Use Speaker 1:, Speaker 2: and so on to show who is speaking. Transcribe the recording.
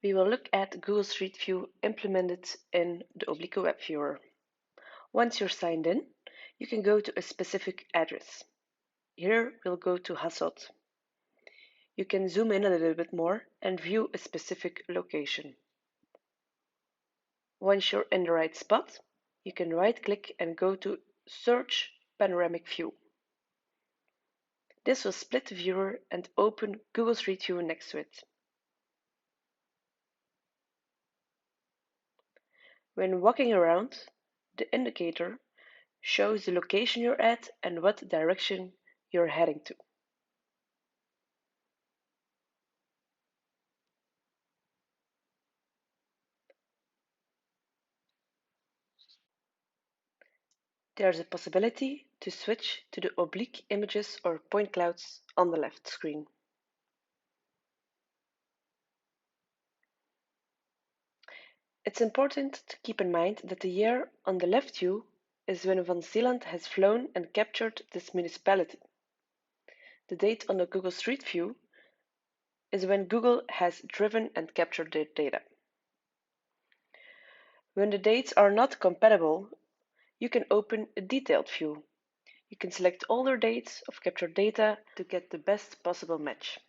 Speaker 1: We will look at Google Street View implemented in the Obliquo web viewer. Once you're signed in, you can go to a specific address. Here we'll go to Hasselt. You can zoom in a little bit more and view a specific location. Once you're in the right spot, you can right-click and go to Search Panoramic View. This will split the viewer and open Google Street View next to it. When walking around, the indicator shows the location you're at and what direction you're heading to. There's a possibility to switch to the oblique images or point clouds on the left screen. It's important to keep in mind that the year on the left view is when Van Zeeland has flown and captured this municipality. The date on the Google Street View is when Google has driven and captured their data. When the dates are not compatible, you can open a detailed view. You can select older dates of captured data to get the best possible match.